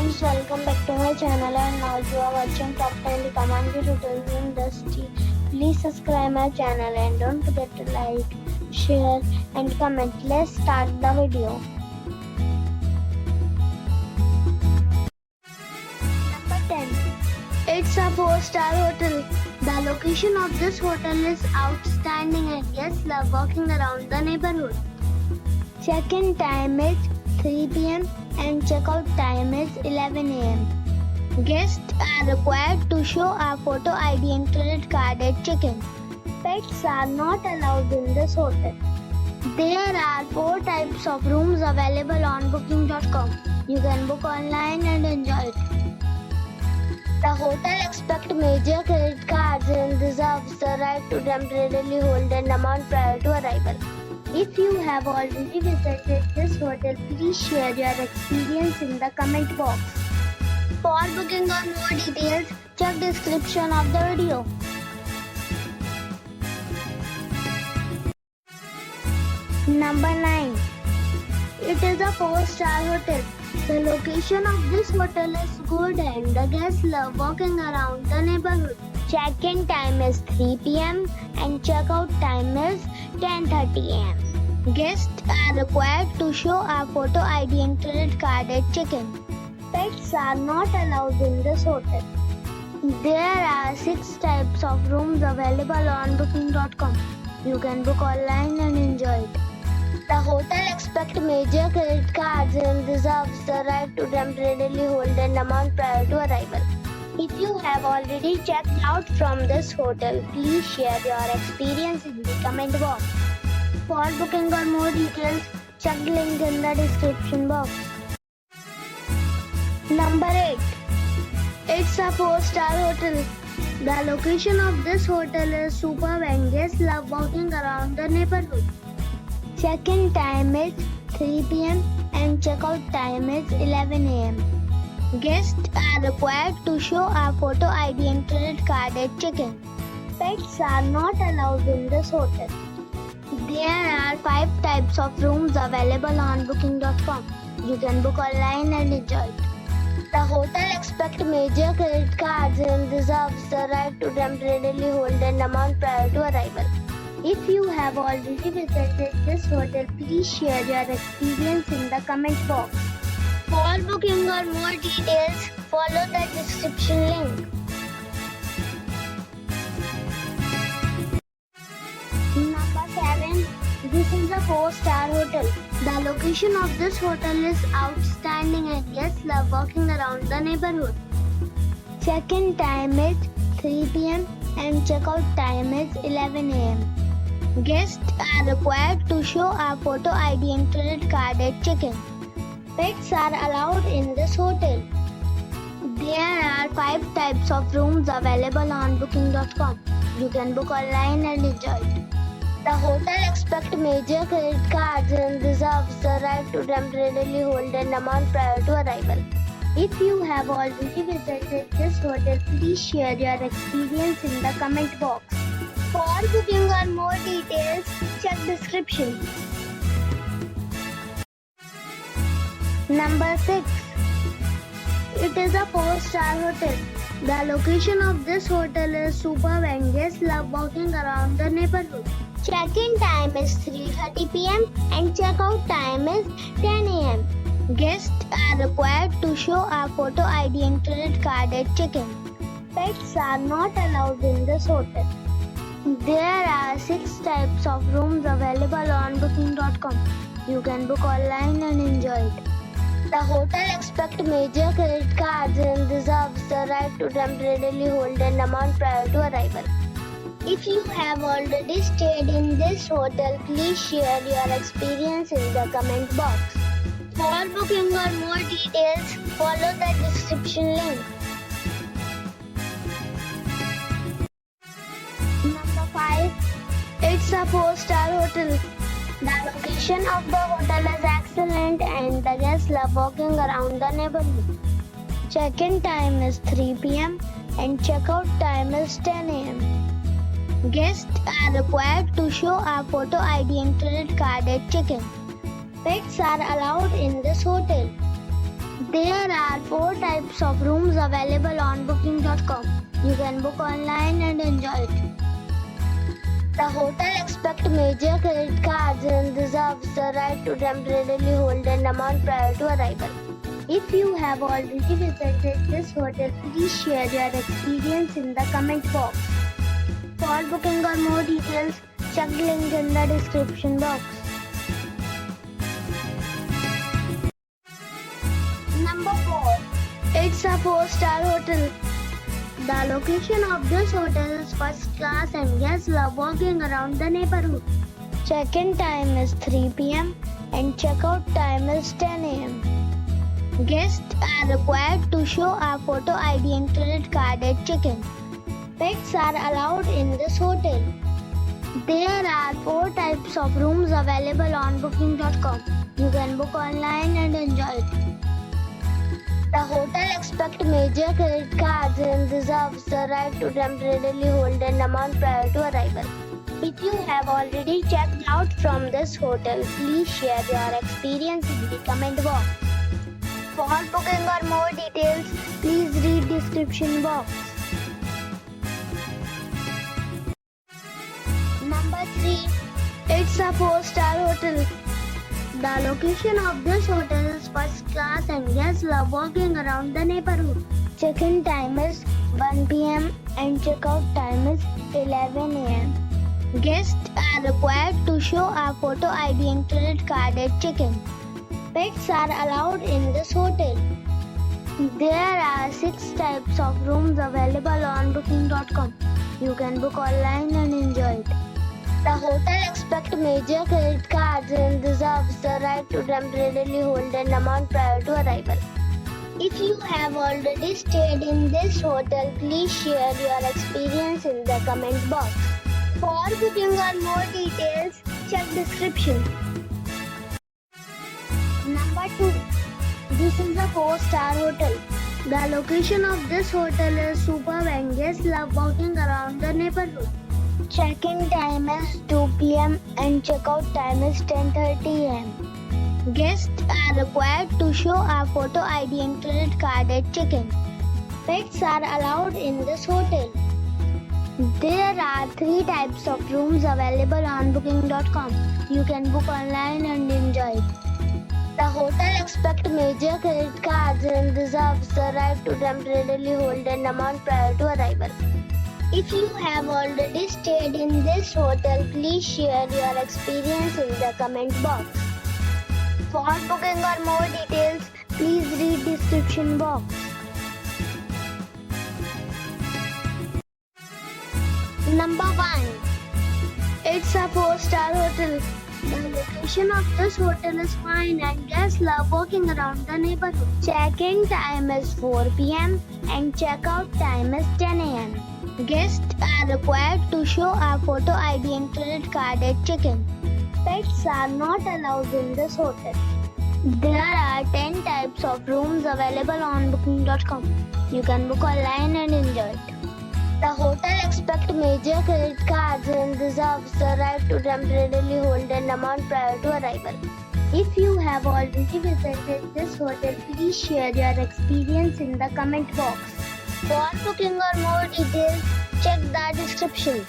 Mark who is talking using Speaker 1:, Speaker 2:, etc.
Speaker 1: friends, welcome back to my channel, and now you are watching top 10 recommended hotels in Dachstein. Please subscribe my channel and don't forget to like, share and comment. Let's start the video. Number 10. It's a 4-star hotel. The location of this hotel is outstanding and guests love walking around the neighborhood. Check-in time is 3 p.m. and checkout time is 11 a.m. Guests are required to show a photo ID and credit card at check-in. Pets are not allowed in this hotel. There are 4 types of rooms available on booking.com. You can book online and enjoy it. The hotel accepts major credit cards and reserves the right to temporarily hold an amount prior to arrival. If you have already visited this hotel, please share your experience in the comment box. For booking or more details, check description of the video. Number 9. It is a 4-star hotel. The location of this hotel is good and the guests love walking around the neighborhood. Check-in time is 3 p.m. and checkout time is 10:30 a.m. Guests are required to show a photo ID and credit card at check-in. Pets are not allowed in this hotel. There are 6 types of rooms available on booking.com. You can book online and enjoy it. The hotel accepts major credit cards and reserves the right to temporarily hold an amount prior to arrival. If you have already checked out from this hotel, please share your experience in the comment box. For booking or more details, check the link in the description box. Number 8. It's a 4-star hotel. The location of this hotel is superb and guests love walking around the neighborhood. Check-in time is 3 p.m. and checkout time is 11 a.m. Guests are required to show a photo ID and credit card at check-in. Pets are not allowed in this hotel. There are 5 types of rooms available on booking.com. You can book online and enjoy it. The hotel accepts major credit cards and reserves the right to temporarily hold an amount prior to arrival. If you have already visited this hotel, please share your experience in the comment box. For booking or more details, follow the description link. Number 7. This is a 4-star hotel. The location of this hotel is outstanding and guests love walking around the neighborhood. Check-in time is 3 p.m. and checkout time is 11 a.m. Guests are required to show a photo ID and credit card at check-in. Pets are allowed in this hotel. There are 5 types of rooms available on booking.com. You can book online and enjoy it. The hotel accepts major credit cards and reserves the right to temporarily hold an amount prior to arrival. If you have already visited this hotel, please share your experience in the comment box. For booking or more details, check description. Number 6. It is a 4-star hotel. The location of this hotel is superb and guests love walking around the neighborhood. Check-in time is 3:30 p.m. and checkout time is 10 a.m. Guests are required to show a photo ID and credit card at check-in. Pets are not allowed in this hotel. There are 6 types of rooms available on booking.com. You can book online and enjoy it. The hotel accepts major credit cards and reserves the right to temporarily hold an amount prior to arrival. If you have already stayed in this hotel, please share your experience in the comment box. For booking or more details, follow the description link. Number 5. It's a 4-star hotel. The location of the hotel is excellent and the guests love walking around the neighborhood. Check-in time is 3 p.m. and checkout time is 10 a.m. Guests are required to show a photo ID and credit card at check-in. Pets are allowed in this hotel. There are 4 types of rooms available on booking.com. You can book online and enjoy it. The hotel expects major credit cards and reserves the right to temporarily hold an amount prior to arrival. If you have already visited this hotel, please share your experience in the comment box. For booking or more details, check the link in the description box. Number 4. It's a 4-star hotel. The location of this hotel is first class and guests love walking around the neighborhood. Check-in time is 3 p.m. and check-out time is 10 a.m. Guests are required to show a photo ID and credit card at check-in. Pets are allowed in this hotel. There are 4 types of rooms available on booking.com. You can book online and enjoy it. The hotel expects major credit cards and reserves the right to temporarily hold an amount prior to arrival. If you have already checked out from this hotel, please share your experience in the comment box. For booking or more details, please read description box. Number 3. It's a 4-star hotel. The location of this hotel is first class and guests love walking around the neighborhood. Check-in time is 1 p.m. and check-out time is 11 a.m. Guests are required to show a photo ID and credit card at check-in. Pets are allowed in this hotel. There are 6 types of rooms available on booking.com. You can book online and enjoy it. The hotel expects major credit cards and reserves the right to temporarily hold an amount prior to arrival. If you have already stayed in this hotel, please share your experience in the comment box. For booking or more details, check description. Number 2. This is a 4-star hotel. The location of this hotel is superb and guests love walking around the neighborhood. Check-in time is 2 p.m. and check-out time is 10:30 a.m. Guests are required to show a photo ID and credit card at check-in. Pets are allowed in this hotel. There are 3 types of rooms available on booking.com. You can book online and enjoy it. The hotel expects major credit cards and reserves the right to temporarily hold an amount prior to arrival. If you have already stayed in this hotel, please share your experience in the comment box. For booking or more details, please read description box. Number 1. It's a 4-star hotel. The location of this hotel is fine and guests love walking around the neighborhood. Check-in time is 4 p.m. and check-out time is 10 a.m. Guests are required to show a photo ID and credit card at check-in. Pets are not allowed in this hotel. There are 10 types of rooms available on booking.com. You can book online and enjoy it. The hotel expects major credit cards and reserves the right to temporarily hold an amount prior to arrival. If you have already visited this hotel, please share your experience in the comment box. For booking or more details, check the description.